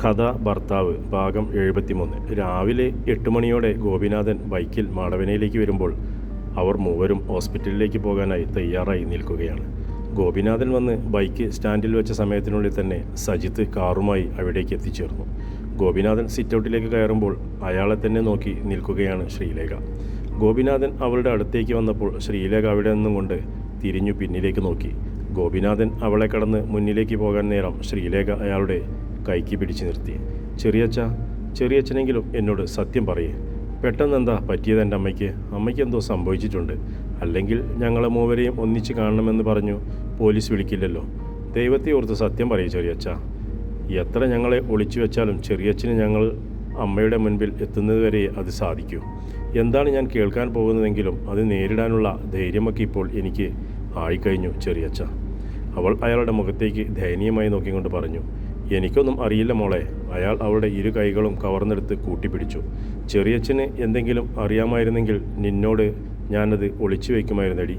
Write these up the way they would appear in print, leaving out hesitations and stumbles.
കഥ ഭർത്താവ് ഭാഗം 73. രാവിലെ 8 മണിയോടെ ഗോപിനാഥൻ ബൈക്കിൽ മാടവനയിലേക്ക് വരുമ്പോൾ അവർ മൂവരും ഹോസ്പിറ്റലിലേക്ക് പോകാനായി തയ്യാറായി നിൽക്കുകയാണ്. ഗോപിനാഥൻ വന്ന് ബൈക്ക് സ്റ്റാൻഡിൽ വെച്ച സമയത്തിനുള്ളിൽ തന്നെ സജിത്ത് കാറുമായി അവിടേക്ക് എത്തിച്ചേർന്നു. ഗോപിനാഥൻ സിറ്റൗട്ടിലേക്ക് കയറുമ്പോൾ അയാളെ തന്നെ നോക്കി നിൽക്കുകയാണ് ശ്രീലേഖ. ഗോപിനാഥൻ അവളുടെ അടുത്തേക്ക് വന്നപ്പോൾ ശ്രീലേഖ അവിടെ നിന്നും കൊണ്ട് തിരിഞ്ഞു പിന്നിലേക്ക് നോക്കി. ഗോപിനാഥൻ അവളെ കടന്ന് മുന്നിലേക്ക് പോകാൻ നേരം ശ്രീലേഖ അയാളുടെ കൈക്ക് പിടിച്ചു നിർത്തി. ചെറിയച്ഛനെങ്കിലും എന്നോട് സത്യം പറയേ, പെട്ടെന്നെന്താ പറ്റിയത്? എൻ്റെ അമ്മയ്ക്ക് എന്തോ സംഭവിച്ചിട്ടുണ്ട്. അല്ലെങ്കിൽ ഞങ്ങളെ മൂവരെയും ഒന്നിച്ച് കാണണമെന്ന് പറഞ്ഞു പോലീസ് വിളിക്കില്ലല്ലോ. ദൈവത്തെ ഓർത്ത് സത്യം പറയൂ ചെറിയച്ഛ. എത്ര ഞങ്ങളെ ഒളിച്ചു വെച്ചാലും ചെറിയച്ഛന് ഞങ്ങൾ അമ്മയുടെ മുൻപിൽ എത്തുന്നതുവരെ അത് സാധിക്കൂ. എന്താണ് ഞാൻ കേൾക്കാൻ പോകുന്നതെങ്കിലും അത് നേരിടാനുള്ള ധൈര്യമൊക്കെ ഇപ്പോൾ എനിക്ക് ആയിക്കഴിഞ്ഞു ചെറിയച്ഛ. അവൾ അയാളുടെ മുഖത്തേക്ക് ദയനീയമായി നോക്കിക്കൊണ്ട് പറഞ്ഞു. എനിക്കൊന്നും അറിയില്ല മോളെ. അയാൾ അവളുടെ ഇരു കൈകളും കവർന്നെടുത്ത് കൂട്ടിപ്പിടിച്ചു. ചെറിയച്ഛന് എന്തെങ്കിലും അറിയാമായിരുന്നെങ്കിൽ നിന്നോട് ഞാനത് ഒളിച്ചു വയ്ക്കുമായിരുന്നടി.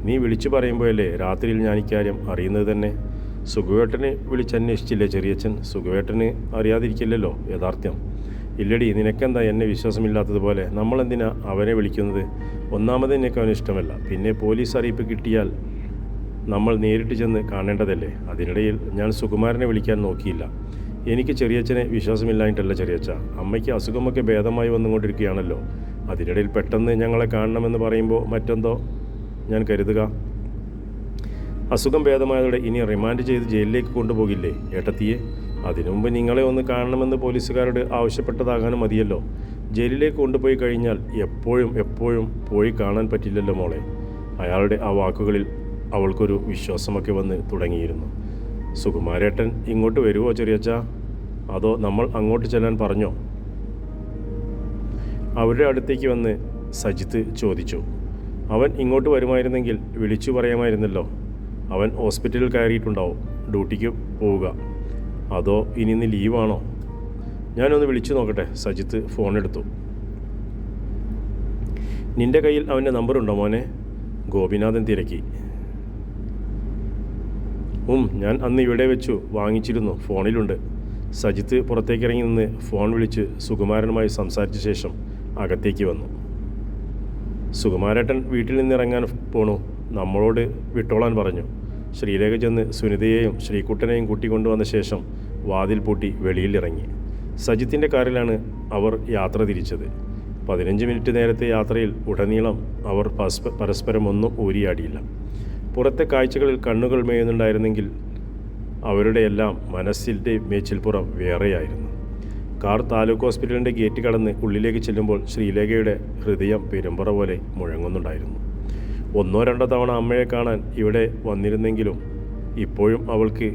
നീ വിളിച്ചു പറയുമ്പോഴല്ലേ രാത്രിയിൽ ഞാൻ ഇക്കാര്യം അറിയുന്നത് തന്നെ. സുഖുവേട്ടനെ വിളിച്ചന്വേഷിച്ചില്ലേ ചെറിയച്ഛൻ? സുഖുവേട്ടന് അറിയാതിരിക്കില്ലല്ലോ യഥാർത്ഥ്യം. ഇല്ലടി, നിനക്കെന്താ എന്നെ വിശ്വാസമില്ലാത്തതുപോലെ? നമ്മളെന്തിനാ അവനെ വിളിക്കുന്നത്? ഒന്നാമത് എനിക്ക് അവന് ഇഷ്ടമല്ല. പിന്നെ പോലീസ് അറിയിപ്പ് കിട്ടിയാൽ നമ്മൾ നേരിട്ട് ചെന്ന് കാണേണ്ടതല്ലേ. അതിനിടയിൽ ഞാൻ സുകുമാരനെ വിളിക്കാൻ നോക്കിയില്ല. എനിക്ക് ചെറിയച്ഛനെ വിശ്വാസമില്ലായിട്ടല്ല ചെറിയച്ഛ. അമ്മയ്ക്ക് അസുഖമൊക്കെ ഭേദമായി വന്നുകൊണ്ടിരിക്കുകയാണല്ലോ. അതിനിടയിൽ പെട്ടെന്ന് ഞങ്ങളെ കാണണമെന്ന് പറയുമ്പോൾ മറ്റെന്തോ ഞാൻ കരുതുക. അസുഖം ഭേദമായതോടെ ഇനി റിമാൻഡ് ചെയ്ത് ജയിലിലേക്ക് കൊണ്ടുപോകില്ലേ ഏട്ടത്തിയെ? അതിനു മുമ്പ് നിങ്ങളെ ഒന്ന് കാണണമെന്ന് പോലീസുകാരോട് ആവശ്യപ്പെട്ടതാകാനും മതിയല്ലോ. ജയിലിലേക്ക് കൊണ്ടുപോയി കഴിഞ്ഞാൽ എപ്പോഴും പോയി കാണാൻ പറ്റില്ലല്ലോ മോളെ. അയാളുടെ ആ വാക്കുകളിൽ അവൾക്കൊരു വിശ്വാസമൊക്കെ വന്ന് തുടങ്ങിയിരുന്നു. സുകുമാരേട്ടൻ ഇങ്ങോട്ട് വരുമോ ചെറിയച്ഛ? അതോ നമ്മൾ അങ്ങോട്ട് ചെല്ലാൻ പറഞ്ഞോ? അവരുടെ അടുത്തേക്ക് വന്ന് സജിത്ത് ചോദിച്ചു. അവൻ ഇങ്ങോട്ട് വരുമായിരുന്നെങ്കിൽ വിളിച്ചു പറയാമായിരുന്നല്ലോ. അവൻ ഹോസ്പിറ്റലിൽ കയറിയിട്ടുണ്ടാവും. ഡ്യൂട്ടിക്ക് പോവുക. അതോ ഇനി ഇന്ന് ലീവാണോ? ഞാനൊന്ന് വിളിച്ചു നോക്കട്ടെ. സജിത്ത് ഫോണെടുത്തു. നിൻ്റെ കയ്യിൽ അവൻ്റെ നമ്പറുണ്ടോ മോനെ? ഗോപിനാഥൻ തിരക്കി. ഞാൻ അന്ന് ഇവിടെ വെച്ചു വാങ്ങിച്ചിരുന്നു. ഫോണിലുണ്ട്. സജിത്ത് പുറത്തേക്കിറങ്ങി നിന്ന് ഫോൺ വിളിച്ച് സുകുമാരനുമായി സംസാരിച്ച ശേഷം അകത്തേക്ക് വന്നു. സുകുമാരേട്ടൻ വീട്ടിൽ നിന്നിറങ്ങാൻ പോണു. നമ്മളോട് വിട്ടോളാൻ പറഞ്ഞു. ശ്രീലേഖ ചെന്ന് സുനിതയെയും ശ്രീകുട്ടനെയും കൂട്ടിക്കൊണ്ടുവന്ന ശേഷം വാതിൽ പൂട്ടി വെളിയിലിറങ്ങി. സജിത്തിൻ്റെ കാറിലാണ് അവർ യാത്ര തിരിച്ചത്. 15 മിനിറ്റ് നേരത്തെ യാത്രയിൽ ഉടനീളം അവർ പരസ്പരം ഒന്നും ഊരിയാടിയില്ല. പുറത്തെ കാഴ്ചകളിൽ കണ്ണുകൾ മേയുന്നുണ്ടായിരുന്നെങ്കിൽ അവരുടെ എല്ലാം മനസ്സിൻ്റെ മേച്ചിൽപ്പുറം വേറെയായിരുന്നു. കാർ താലൂക്ക് ഹോസ്പിറ്റലിൻ്റെ ഗേറ്റ് കടന്ന് ഉള്ളിലേക്ക് ചെല്ലുമ്പോൾ ശ്രീലേഖയുടെ ഹൃദയം പെരുമ്പറ പോലെ മുഴങ്ങുന്നുണ്ടായിരുന്നു. 1-2 തവണ അമ്മയെ കാണാൻ ഇവിടെ വന്നിരുന്നെങ്കിലും ഇപ്പോഴും അവൾക്ക്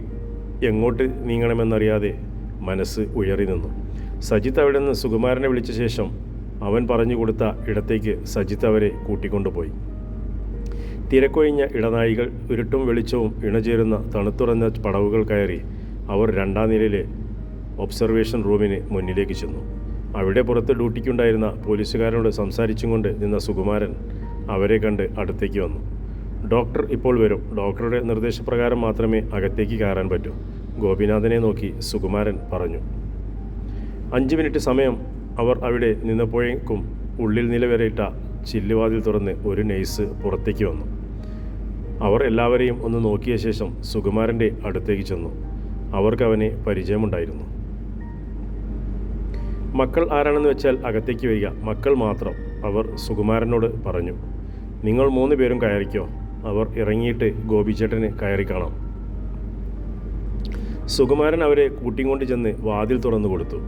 എങ്ങോട്ട് നീങ്ങണമെന്നറിയാതെ മനസ്സ് ഉയറി നിന്നു. സജിത്ത് അവിടെ നിന്ന് സുകുമാരനെ വിളിച്ച ശേഷം അവൻ പറഞ്ഞു കൊടുത്ത ഇടത്തേക്ക് സജിത്ത് അവരെ കൂട്ടിക്കൊണ്ടുപോയി. തിരക്കൊഴിഞ്ഞ ഇടനാഴികൾ, ഇരുട്ടും വെളിച്ചവും ഇണചേരുന്ന തണുത്തുറഞ്ഞ പടവുകൾ കയറി അവർ 2ാം നിലയിലെ ഒബ്സർവേഷൻ റൂമിന് മുന്നിലേക്ക് ചെന്നു. അവിടെ പുറത്ത് ഡ്യൂട്ടിക്കുണ്ടായിരുന്ന പോലീസുകാരനോട് സംസാരിച്ചും കൊണ്ട് നിന്ന സുകുമാരൻ അവരെ കണ്ട് അടുത്തേക്ക് വന്നു. ഡോക്ടർ ഇപ്പോൾ വരും. ഡോക്ടറുടെ നിർദ്ദേശപ്രകാരം മാത്രമേ അകത്തേക്ക് കയറാൻ പറ്റൂ. ഗോപിനാഥനെ നോക്കി സുകുമാരൻ പറഞ്ഞു. 5 മിനിറ്റ് സമയം അവർ അവിടെ നിന്നപ്പോഴേക്കും ഉള്ളിൽ നിലവരയിട്ട ചില്ലുവാതിൽ തുറന്ന് ഒരു നേഴ്സ് പുറത്തേക്ക് വന്നു. അവർ എല്ലാവരെയും ഒന്ന് നോക്കിയ ശേഷം സുകുമാരൻ്റെ അടുത്തേക്ക് ചെന്നു. അവർക്ക് അവനെ പരിചയമുണ്ടായിരുന്നു. മക്കൾ ആരാണെന്ന് വെച്ചാൽ അകത്തേക്ക് വരിക. മക്കൾ മാത്രം, അവർ സുകുമാരനോട് പറഞ്ഞു. നിങ്ങൾ 3 പേരും കയറിക്കോ. അവർ ഇറങ്ങിയിട്ട് ഗോപിച്ചേട്ടന് കയറി കാണാം. സുകുമാരൻ അവരെ കൂട്ടിക്കൊണ്ട് ചെന്ന് വാതിൽ തുറന്നു കൊടുത്തു.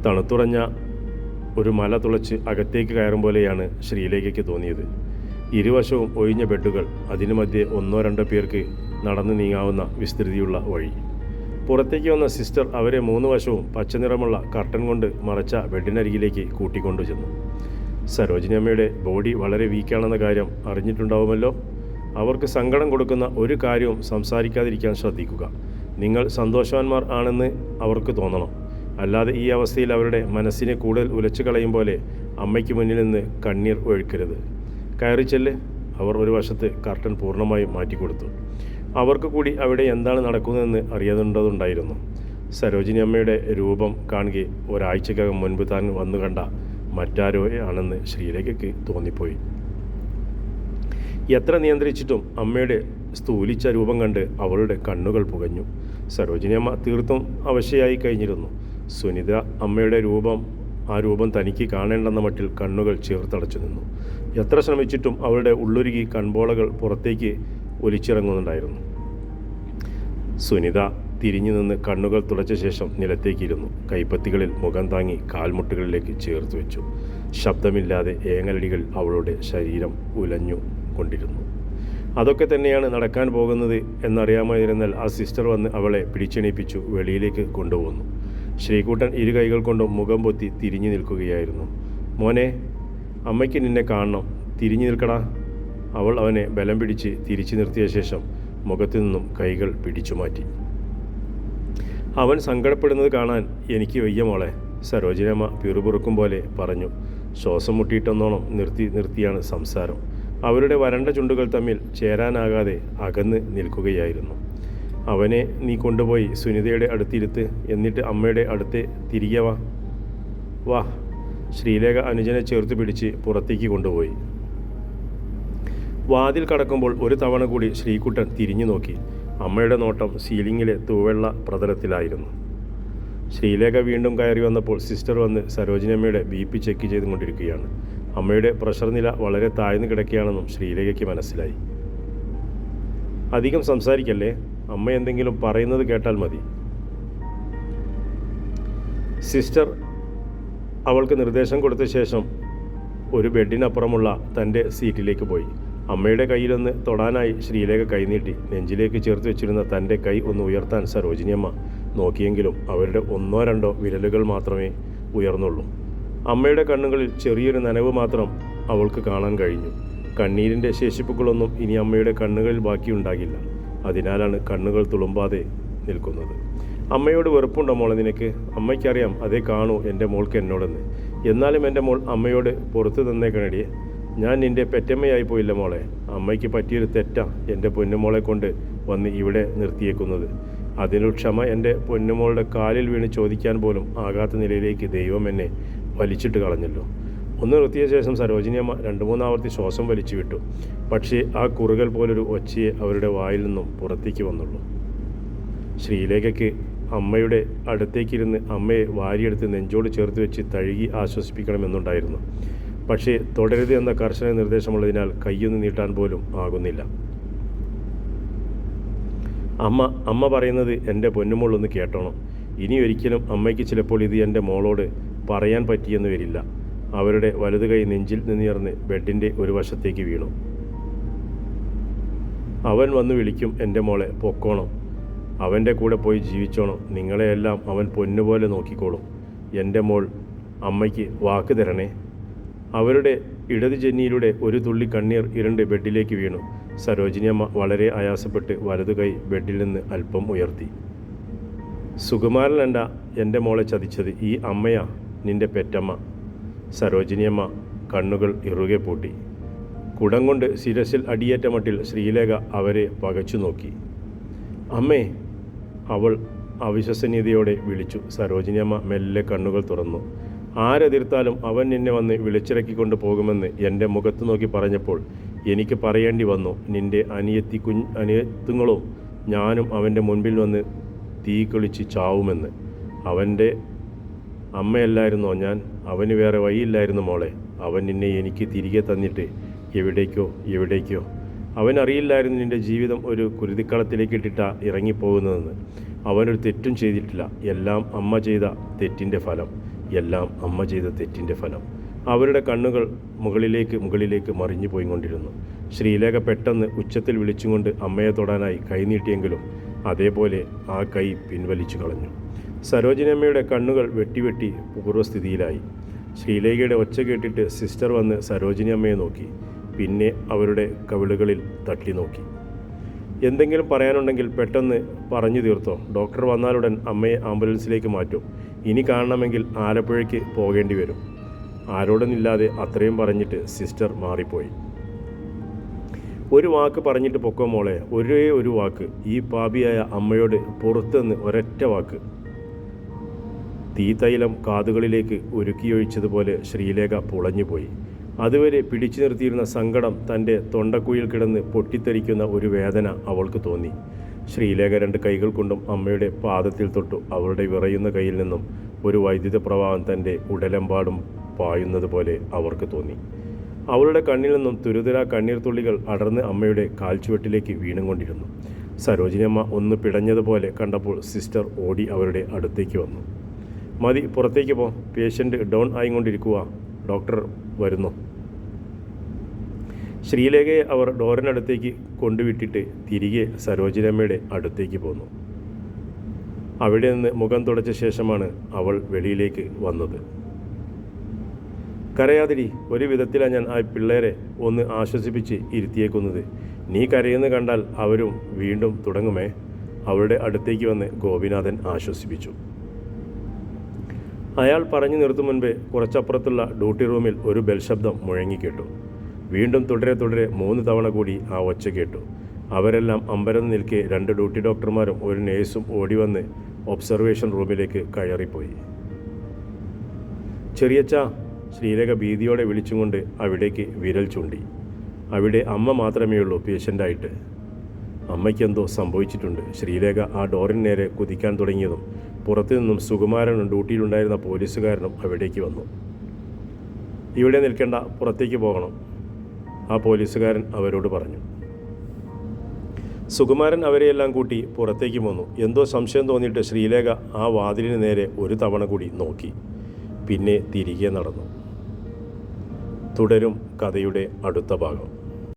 തണുത്തുറഞ്ഞ ഒരു മല തുളച്ച് അകത്തേക്ക് കയറും പോലെയാണ് ശ്രീലേഖയ്ക്ക് തോന്നിയത്. ഇരുവശവും ഒഴിഞ്ഞ ബെഡുകൾ, അതിനു മധ്യേ 1-2 പേർക്ക് നടന്നു നീങ്ങാവുന്ന വിസ്തൃതിയുള്ള വഴി. പുറത്തേക്ക് വന്ന സിസ്റ്റർ അവരെ 3 വശവും പച്ചനിറമുള്ള കർട്ടൻ കൊണ്ട് മറച്ച ബെഡിനരികിലേക്ക് കൂട്ടിക്കൊണ്ടു ചെന്നു. സരോജിനി അമ്മയുടെ ബോഡി വളരെ വീക്കാണെന്ന കാര്യം അറിഞ്ഞിട്ടുണ്ടാവുമല്ലോ. അവർക്ക് സങ്കടം കൊടുക്കുന്ന ഒരു കാര്യവും സംസാരിക്കാതിരിക്കാൻ ശ്രദ്ധിക്കുക. നിങ്ങൾ സന്തോഷവാന്മാർ ആണെന്ന് അവർക്ക് തോന്നണം. അല്ലാതെ ഈ അവസ്ഥയിൽ അവരുടെ മനസ്സിനെ കൂടുതൽ ഉലച്ചു കളയും പോലെ അമ്മയ്ക്ക് മുന്നിൽ നിന്ന് കണ്ണീർ ഒഴുക്കരുത്. കയറിച്ചെല്ല്. അവർ ഒരു വശത്ത് കർട്ടൻ പൂർണ്ണമായും മാറ്റിക്കൊടുത്തു. അവർക്ക് കൂടി അവിടെ എന്താണ് നടക്കുന്നതെന്ന് അറിയേണ്ടതുണ്ടായിരുന്നു. സരോജിനി അമ്മയുടെ രൂപം കാണുകെ ഒരാഴ്ചക്കകം മുൻപ് താൻ വന്നു കണ്ട മറ്റാരോ ആണെന്ന് ശ്രീലേഖയ്ക്ക് തോന്നിപ്പോയി. എത്ര നിയന്ത്രിച്ചിട്ടും അമ്മയുടെ സ്ഥൂലിച്ച രൂപം കണ്ട് അവളുടെ കണ്ണുകൾ പുകഞ്ഞു. സരോജിനി അമ്മ തീർത്തും അവശയായി കഴിഞ്ഞിരുന്നു. സുനിത അമ്മയുടെ ആ രൂപം തനിക്ക് കാണേണ്ടെന്ന മട്ടിൽ കണ്ണുകൾ ചേർത്തടച്ചു നിന്നു. എത്ര ശ്രമിച്ചിട്ടും അവളുടെ ഉള്ളൊരുകി കൺപോളകൾ പുറത്തേക്ക് ഒലിച്ചിറങ്ങുന്നുണ്ടായിരുന്നു. സുനിത തിരിഞ്ഞു നിന്ന് കണ്ണുകൾ തുടച്ച ശേഷം നിലത്തേക്കിരുന്നു. കൈപ്പത്തികളിൽ മുഖം താങ്ങി കാൽമുട്ടുകളിലേക്ക് ചേർത്ത് വെച്ചു. ശബ്ദമില്ലാതെ ഏങ്ങലടികൾ അവളുടെ ശരീരം ഉലഞ്ഞു കൊണ്ടിരുന്നു. അതൊക്കെ തന്നെയാണ് നടക്കാൻ പോകുന്നത് എന്നറിയാമായിരുന്നാൽ ആ സിസ്റ്റർ വന്ന് അവളെ പിടിച്ചെണീപ്പിച്ചു വെളിയിലേക്ക് കൊണ്ടുപോന്നു. ശ്രീകുട്ടൻ ഇരു കൈകൾ കൊണ്ടും മുഖം പൊത്തി തിരിഞ്ഞു നിൽക്കുകയായിരുന്നു. മോനെ, അമ്മയ്ക്ക് നിന്നെ കാണണം, തിരിഞ്ഞു നിൽക്കടാ. അവൾ അവനെ ബലം പിടിച്ച് തിരിച്ചു നിർത്തിയ ശേഷം മുഖത്തു നിന്നും കൈകൾ പിടിച്ചു മാറ്റി. അവൻ സങ്കടപ്പെടുന്നത് കാണാൻ എനിക്ക് വയ്യ മോളെ, സരോജിനമ്മ പിറുപിറുക്കും പോലെ പറഞ്ഞു. ശ്വാസം മുട്ടിയിട്ടെന്നോണം നിർത്തിയാണ് സംസാരം. അവരുടെ വരണ്ട ചുണ്ടുകൾ തമ്മിൽ ചേരാനാകാതെ അകന്ന് നിൽക്കുകയായിരുന്നു. അവനെ നീ കൊണ്ടുപോയി സുനിതയുടെ അടുത്തിരുത്ത്, എന്നിട്ട് അമ്മയുടെ അടുത്ത് തിരികെ വാ. ശ്രീലേഖ അനുജനെ ചേർത്ത് പിടിച്ച് പുറത്തേക്ക് കൊണ്ടുപോയി. വാതിൽ കടക്കുമ്പോൾ ഒരു തവണ കൂടി ശ്രീകുട്ടൻ തിരിഞ്ഞു നോക്കി. അമ്മയുടെ നോട്ടം സീലിങ്ങിലെ തൂവെള്ള പ്രതലത്തിലായിരുന്നു. ശ്രീലേഖ വീണ്ടും കയറി വന്നപ്പോൾ സിസ്റ്റർ വന്ന് സരോജിനമ്മയുടെ BP ചെക്ക് ചെയ്തുകൊണ്ടിരിക്കുകയാണ്. അമ്മയുടെ പ്രഷർ നില വളരെ താഴ്ന്നു കിടക്കുകയാണെന്നും ശ്രീലേഖയ്ക്ക് മനസ്സിലായി. അധികം സംസാരിക്കല്ലേ, അമ്മ എന്തെങ്കിലും പറയുന്നത് കേട്ടാൽ മതി. സിസ്റ്റർ അവൾക്ക് നിർദ്ദേശം കൊടുത്ത ശേഷം ഒരു ബെഡിനപ്പുറമുള്ള തൻ്റെ സീറ്റിലേക്ക് പോയി. അമ്മയുടെ കയ്യിലൊന്ന് തൊടാനായി ശ്രീലേഖ കൈനീട്ടി. നെഞ്ചിലേക്ക് ചേർത്ത് വെച്ചിരുന്ന തൻ്റെ കൈ ഒന്ന് ഉയർത്താൻ സരോജിനിയമ്മ നോക്കിയെങ്കിലും അവരുടെ 1-2 വിരലുകൾ മാത്രമേ ഉയർന്നുള്ളൂ. അമ്മയുടെ കണ്ണുകളിൽ ചെറിയൊരു നനവ് മാത്രം അവൾക്ക് കാണാൻ കഴിഞ്ഞു. കണ്ണീരിൻ്റെ ശേഷിപ്പുകളൊന്നും ഇനി അമ്മയുടെ കണ്ണുകളിൽ ബാക്കിയുണ്ടാകില്ല. അതിനാലാണ് കണ്ണുകൾ തുളുമ്പാതെ നിൽക്കുന്നത്. അമ്മയോട് വെറുപ്പുണ്ടോ മോളെ നിനക്ക്? അമ്മയ്ക്കറിയാം അതേ കാണൂ എൻ്റെ മോൾക്ക് എന്നോടെന്ന്. എന്നാലും എൻ്റെ മോൾ അമ്മയോട് പുറത്തു തന്നേക്കണടിയെ. ഞാൻ നിൻ്റെ പെറ്റമ്മയായി പോയില്ല മോളെ. അമ്മയ്ക്ക് പറ്റിയൊരു തെറ്റാ എൻ്റെ പൊന്നുമോളെ കൊണ്ട് വന്ന് ഇവിടെ നിർത്തിയേക്കുന്നത്. അതിനൊരു ക്ഷമ എൻ്റെ പൊന്നുമോളുടെ കാലിൽ വീണ് ചോദിക്കാൻ പോലും ആകാത്ത നിലയിലേക്ക് ദൈവം എന്നെ വലിച്ചിട്ട് കളഞ്ഞല്ലോ. ഒന്ന് നിർത്തിയ ശേഷം സരോജിനിയമ്മ 2-3 ആവർത്തി ശ്വാസം വലിച്ചു വിട്ടു. പക്ഷേ ആ കുറുകൽ പോലൊരു ഒച്ചയെ അവരുടെ വായിൽ നിന്നും പുറത്തേക്ക് വന്നുള്ളൂ. ശ്രീലേഖയ്ക്ക് അമ്മയുടെ അടുത്തേക്കിരുന്ന് അമ്മയെ വാരിയെടുത്ത് നെഞ്ചോട് ചേർത്ത് വെച്ച് തഴുകി ആശ്വസിപ്പിക്കണമെന്നുണ്ടായിരുന്നു. പക്ഷേ തുടരുത് എന്ന കർശന നിർദ്ദേശമുള്ളതിനാൽ കൈയൊന്ന് നീട്ടാൻ പോലും ആകുന്നില്ല. അമ്മ പറയുന്നത് എൻ്റെ പൊന്നുമോളൊന്ന് കേട്ടോണം. ഇനി ഒരിക്കലും അമ്മയ്ക്ക് ചിലപ്പോൾ ഇത് എൻ്റെ മോളോട് പറയാൻ പറ്റിയെന്ന് വരില്ല. അവരുടെ വലതു കൈ നെഞ്ചിൽ നിന്നിറന്ന് ബെഡിൻ്റെ ഒരു വശത്തേക്ക് വീണു. അവൻ വന്ന് വിളിക്കും എൻ്റെ മോളെ, പൊക്കോണം. അവൻ്റെ കൂടെ പോയി ജീവിച്ചോണം. നിങ്ങളെയെല്ലാം അവൻ പൊന്നുപോലെ നോക്കിക്കോളും. എൻ്റെ മോൾ അമ്മയ്ക്ക് വാക്ക് തരണേ. അവരുടെ ഇടത് ജന്നിയിലൂടെ ഒരു തുള്ളി കണ്ണീർ ഇരുണ്ട് ബെഡിലേക്ക് വീണു. സരോജിനിയമ്മ വളരെ ആയാസപ്പെട്ട് വലതു കൈ ബെഡിൽ നിന്ന് അല്പം ഉയർത്തി. സുകുമാരനല്ല എൻ്റെ മോളെ ചതിച്ചത്, ഈ അമ്മയാ, നിൻ്റെ പെറ്റമ്മ. സരോജിനിയമ്മ കണ്ണുകൾ ഇറുകെ പൂട്ടി. കുടം കൊണ്ട് ശിരസിൽ അടിയേറ്റ മട്ടിൽ ശ്രീലേഖ അവരെ പകച്ചു നോക്കി. അമ്മേ, അവൾ അവിശ്വസനീയതയോടെ വിളിച്ചു. സരോജിനിയമ്മ മെല്ലെ കണ്ണുകൾ തുറന്നു. ആരെതിർത്താലും അവൻ നിന്നെ വന്ന് വിളിച്ചിറക്കിക്കൊണ്ട് പോകുമെന്ന് എൻ്റെ മുഖത്ത് നോക്കി പറഞ്ഞപ്പോൾ എനിക്ക് പറയേണ്ടി വന്നു. നിൻ്റെ അനിയത്തുങ്ങളും ഞാനും അവൻ്റെ മുൻപിൽ വന്ന് തീ കൊളിച്ച് ചാവുമെന്ന്. അവൻ്റെ അമ്മയല്ലായിരുന്നോ ഞാൻ? അവന് വേറെ വഴിയില്ലായിരുന്നു മോളെ. അവൻ നിന്നെ എനിക്ക് തിരികെ തന്നിട്ട് എവിടേക്കോ. അവനറിയില്ലായിരുന്നു നിൻ്റെ ജീവിതം ഒരു കുരുതിക്കളത്തിലേക്ക് ഇട്ടിട്ടാ ഇറങ്ങിപ്പോകുന്നതെന്ന്. അവനൊരു തെറ്റും ചെയ്തിട്ടില്ല. എല്ലാം അമ്മ ചെയ്ത തെറ്റിൻ്റെ ഫലം. അവരുടെ കണ്ണുകൾ മുകളിലേക്ക് മറിഞ്ഞു പോയിക്കൊണ്ടിരുന്നു. ശ്രീലേഖ പെട്ടെന്ന് ഉച്ചത്തിൽ വിളിച്ചുകൊണ്ട് അമ്മയെ തൊടാനായി കൈനീട്ടിയെങ്കിലും അതേപോലെ ആ കൈ പിൻവലിച്ചു കളഞ്ഞു. സരോജിനിയമ്മയുടെ കണ്ണുകൾ വെട്ടി പൂർവ്വസ്ഥിതിയിലായി. ശ്രീലേഖയുടെ ഒച്ച കേട്ടിട്ട് സിസ്റ്റർ വന്ന് സരോജിനിയമ്മയെ നോക്കി. പിന്നെ അവരുടെ കവിളുകളിൽ തട്ടി നോക്കി. എന്തെങ്കിലും പറയാനുണ്ടെങ്കിൽ പെട്ടെന്ന് പറഞ്ഞു തീർത്തോ. ഡോക്ടർ വന്നാലുടൻ അമ്മയെ ആംബുലൻസിലേക്ക് മാറ്റും. ഇനി കാണണമെങ്കിൽ ആലപ്പുഴയ്ക്ക് പോകേണ്ടി വരും. ആരോടൊന്നില്ലാതെ അത്രയും പറഞ്ഞിട്ട് സിസ്റ്റർ മാറിപ്പോയി. ഒരു വാക്ക് പറഞ്ഞിട്ട് പൊക്കോ മോളെ, ഒരേ ഒരു വാക്ക്. ഈ പാപിയായ അമ്മയോട് പുറത്തുനിന്ന് ഒരൊറ്റ വാക്ക്. തീത്തൈലം കാതുകളിലേക്ക് ഉരുക്കിയൊഴിച്ചതുപോലെ ശ്രീലേഖ പുളഞ്ഞുപോയി. അതുവരെ പിടിച്ചു നിർത്തിയിരുന്ന സങ്കടം തൻ്റെ തൊണ്ടക്കുയിൽ കിടന്ന് പൊട്ടിത്തെറിക്കുന്ന ഒരു വേദന അവൾക്ക് തോന്നി. ശ്രീലേഖ 2 കൈകൾ കൊണ്ടും അമ്മയുടെ പാദത്തിൽ തൊട്ടു. അവളുടെ വിറയുന്ന കയ്യിൽ നിന്നും ഒരു വൈദ്യുത പ്രവാഹം തൻ്റെ ഉടലെമ്പാടും പായുന്നത് പോലെ അവർക്ക് തോന്നി. അവളുടെ കണ്ണിൽ നിന്നും തുരുതുരാ കണ്ണീർ തുള്ളികൾ അടർന്ന് അമ്മയുടെ കാൽച്ചുവട്ടിലേക്ക് വീണുകൊണ്ടിരുന്നു. സരോജിനി അമ്മ ഒന്ന് പിടഞ്ഞതുപോലെ കണ്ടപ്പോൾ സിസ്റ്റർ ഓടി അവരുടെ അടുത്തേക്ക് വന്നു. മതി, പുറത്തേക്ക് പോ, പേഷ്യൻ്റ് ഡൗൺ ആയിക്കൊണ്ടിരിക്കുക, ഡോക്ടർ വരുന്നു. ശ്രീലേഖയെ അവർ ഡോറിനടുത്തേക്ക് കൊണ്ടുവിട്ടിട്ട് തിരികെ സരോജിനിയമ്മയുടെ അടുത്തേക്ക് പോന്നു. അവിടെ നിന്ന് മുഖം തുടച്ച ശേഷമാണ് അവൾ വെളിയിലേക്ക് വന്നത്. കരയാതിരി, ഒരു വിധത്തിലാണ് ഞാൻ ആ പിള്ളേരെ ഒന്ന് ആശ്വസിപ്പിച്ച് ഇരുത്തിയേക്കുന്നത്. നീ കരയുന്ന കണ്ടാൽ അവരും വീണ്ടും തുടങ്ങുമേ. അവളുടെ അടുത്തേക്ക് വന്ന് ഗോപിനാഥൻ ആശ്വസിപ്പിച്ചു. അയാൾ പറഞ്ഞു നിർത്തും മുൻപേ കുറച്ചപ്പുറത്തുള്ള ഡ്യൂട്ടി റൂമിൽ ഒരു ബെൽ ശബ്ദം മുഴങ്ങിക്കേട്ടു. വീണ്ടും തുടരെ 3 തവണ കൂടി ആ ഒച്ച കേട്ടു. അവരെല്ലാം അമ്പരന്ന് നിൽക്കെ 2 ഡ്യൂട്ടി ഡോക്ടർമാരും ഒരു നേഴ്സും ഓടിവന്ന് ഒബ്സർവേഷൻ റൂമിലേക്ക് കയറിപ്പോയി. ചെറിയച്ച, ശ്രീലേഖ ഭീതിയോടെ വിളിച്ചുകൊണ്ട് അവിടേക്ക് വിരൽ ചൂണ്ടി. അവിടെ അമ്മ മാത്രമേ ഉള്ളൂ പേഷ്യൻ്റായിട്ട്. അമ്മയ്ക്കെന്തോ സംഭവിച്ചിട്ടുണ്ട്. ശ്രീലേഖ ആ ഡോറിന് നേരെ കുതിക്കാൻ തുടങ്ങിയതും പുറത്തു നിന്നും സുകുമാരനും ഡ്യൂട്ടിയിലുണ്ടായിരുന്ന പോലീസുകാരനും അവിടേക്ക് വന്നു. ഇവിടെ നിൽക്കേണ്ട, പുറത്തേക്ക് പോകണം, ആ പോലീസുകാരൻ അവരോട് പറഞ്ഞു. സുകുമാരൻ അവരെയെല്ലാം കൂട്ടി പുറത്തേക്ക് പോന്നു. എന്തോ സംശയം തോന്നിയിട്ട് ശ്രീലേഖ ആ വാതിലിന് നേരെ ഒരു തവണ കൂടി നോക്കി. പിന്നെ തിരികെ നടന്നു. തുടരും കഥയുടെ അടുത്ത ഭാഗം.